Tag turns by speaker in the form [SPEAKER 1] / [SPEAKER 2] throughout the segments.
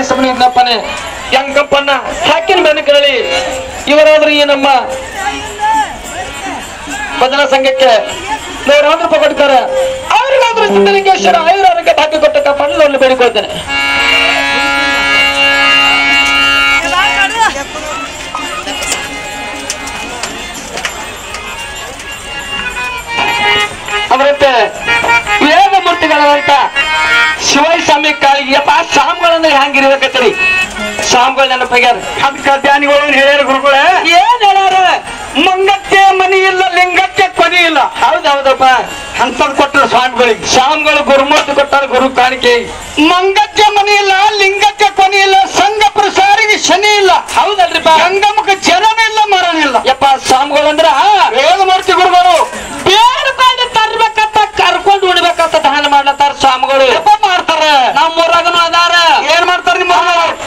[SPEAKER 1] ಸುಮ್ಮನೆ ಸುಮ್ಮನೆ ಇದ್ನಪ್ಪನೆ ಯಂಕಪ್ಪನ್ನ ಹಾಕಿನ ಬೆನಕರಳಿ ಇವರಾದ್ರೂ ಈ ನಮ್ಮ ಭಜನಾ ಸಂಘಕ್ಕೆ 100 ರೂಪಾಯಿ ಕೊಡ್ತಾರೆ. ಅವ್ರಿಗಾದ್ರೂ ಸಿದ್ಧಲಿಂಗೇಶ್ವರ ಆಯುರ್ವೇದಕ್ಕೆ ಭಾಗ್ಯ ಕೊಟ್ಟ ಕಾಪಾಡಲು ಬೇಡಿಕೊಳ್ತೇನೆ. ಅವರಂತೆ ವೇದ ಮೂರ್ತಿಗಳಂತ ಶಿವಸ್ವಾಮಿ ಕಾಳಿಗೆಯಪ್ಪ ಸ್ವಾಮಿಗಳಂದ್ರೆ ಹ್ಯಾಂಗಿರ್ಬೇಕತ್ತರಿ ಸ್ವಾಮಿಗಳ ನೆನಪಾಗ್ಯಾರ. ಅದಕ್ಕೆ ಧ್ಯಾನಿಗಳು ಹೇಳ್ಯಾರ ಗುರುಗಳೇ. ಏನ್ ಹೇಳ್ಯಾರ? ಮಂಗಕ್ಕೆ ಮನಿ ಇಲ್ಲ, ಲಿಂಗಕ್ಕೆ ಕೊನಿ ಇಲ್ಲ. ಹೌದೌದಪ್ಪ, ಅಂತದ್ ಕೊಟ್ಟರು ಸ್ವಾಮಿಗಳಿಗೆ. ಸ್ವಾಮಿಗಳು ಗುರುಮೂರ್ತಿ ಕೊಟ್ಟಾರ ಗುರು ಕಾಣಿಕೆ. ಮಂಗಕ್ಕೆ ಮನಿ ಇಲ್ಲ, ಲಿಂಗಕ್ಕೆ ಕೊನಿ ಇಲ್ಲ, ಸಂಘ ಪ್ರಸಾರಿಗೆ ಶನಿ ಇಲ್ಲ. ಹೌದಲ್ರಿಪ್ಪ, ಸಂಗಮಕ್ಕೆ ಜನನೇ ಇಲ್ಲ, ಮರಣ ಇಲ್ಲ. ಯಪ್ಪ ಸ್ವಾಮಿಗಳಂದ್ರ ವೇದಮೂರ್ತಿ ಗುರುಗಳು ಬೇಡ್ಕೊಂಡು ತರ್ಬೇಕಂತ ಕರ್ಕೊಂಡು ಉಣ್ಬೇಕಂತ ದಾನ ಮಾಡ್ಲತ್ತಾರ ಸ್ವಾಮಿಗಳು. ಮಾಡ್ತಾರ. ನಮ್ಮೂರಾಗನು ಅದಾರ. ಏನ್ ಮಾಡ್ತಾರ? ನಿಮ್ಮ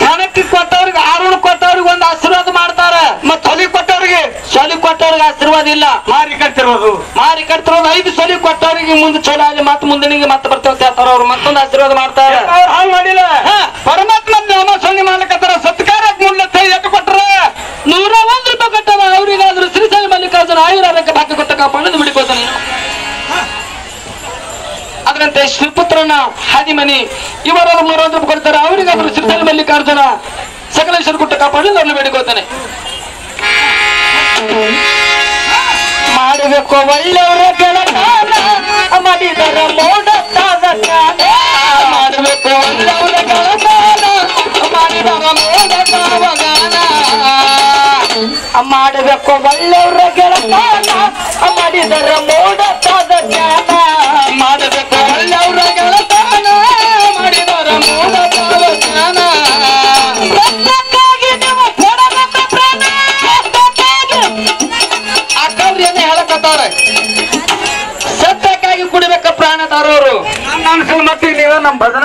[SPEAKER 1] ಧನಕ್ಕೆ ಕೊಟ್ಟವ್ರಿಗೆ, ಆರುಣ ಕೊಟ್ಟವ್ರಿಗೆ ಒಂದು ಆಶೀರ್ವಾದ ಮಾಡ್ತಾರ. ಮತ್ ಹೊಲಿ ಕೊಟ್ಟವ್ರಿಗೆ, ಸೊಲಿ ಕೊಟ್ಟವ್ರಿಗೆ ಆಶೀರ್ವಾದ ಇಲ್ಲ. ಮಾರಿ ಕಟ್ತಿರೋದು 5 ಸೊಲಿ ಕೊಟ್ಟವ್ರಿಗೆ ಮುಂದೆ ಚಲೋ ಅಲ್ಲಿ ಮತ್ತೆ ಮುಂದಿನಿಗೆ ಮತ್ತೆ ಬರ್ತೇವೆ ಹೇಳ್ತಾರ. ಅವ್ರು ಮತ್ತೊಂದು ಆಶೀರ್ವಾದ ಮಾಡ್ತಾರ. ಅವ್ರು ಹಾಳು ಮಾಡಿಲ್ಲ. ಪರಮಾತ್ಮ ನಾಮ ಸೊನ್ನೆ ಮಾಡ್ಲಕತ್ತಾರ. ಸತ್ಕಾರಕ್ಕೆ ಮುಳ್ಳತ್ತ ಎಷ್ಟು ಕೊಟ್ಟರ? 101 ರೂಪಾಯಿ ಕೊಟ್ಟವ. ಅವ್ರಿಗಾದ್ರೂ ಶ್ರೀಶೈಲ ಮಲ್ಲಿಕಾರ್ಜುನ ಆಯುರ್ವೇದಕ್ಕೆ ಭಾಗ್ಯ ಕೊಟ್ಟ ಕಾಪಾಡೋದು ಬಿಡಿಕೋತಾನೆ. ಅದರಂತೆ ಶ್ರೀಪುತ್ರನ ಹಾದಿಮನಿ ಇವರಾದ್ರೂ 101 ರೂಪಾಯಿ ಕೊಡ್ತಾರೆ. ಅವರಿಗಾದ್ರೂ ಶ್ರೀಶೈಲ ಮಲ್ಲಿಕಾರ್ಜುನ ಸಕಲೇಶ್ವರ ಕೊಟ್ಟ ಕಾಪಾಡೋದು ಅವ್ರನ್ನ ಬೇಡಿಕೋತಾನೆ. ಮಾಡಬೇಕು ಒಳ್ಳೆಯವರ ಗೆಳತಾನ, ಮಾಡಿದರ ಮೋಡತ್ತಾದ ಜ್ಞಾನ. ಮಾಡಬೇಕು ಒಳ್ಳೆಯವರ ಗೆಳತಾನ, ಮಾಡಿದರ ಮೋಡತ್ತಾವ ಗಾನ. ಮಾಡಬೇಕು ಒಳ್ಳೆಯವರ ಗೆಳತಾನ, ಮಾಡಿದರ ಮೋಡತ್ತಾದ ಜ್ಞಾನ. ಮಾಡಬೇಕು ಒಳ್ಳೆಯವರ ಗೆಳತಾನ, ಮಾಡಿದರ ಮೋಡತ್ತಾವ ಜ್ಞಾನ. ಸತ್ಯಕ್ಕಾಗಿ ನೀವು ಕೊಡಬೇಕು ಪ್ರಾಣ. ಸತ್ಯಕ್ಕಾಗಿ ಕುಡಿಬೇಕ ಪ್ರಾಣ ತಾರೋರು. ನಮ್ಮ ಮತ್ತೆ ನೀವ ನಮ್ಮ ಭಜನ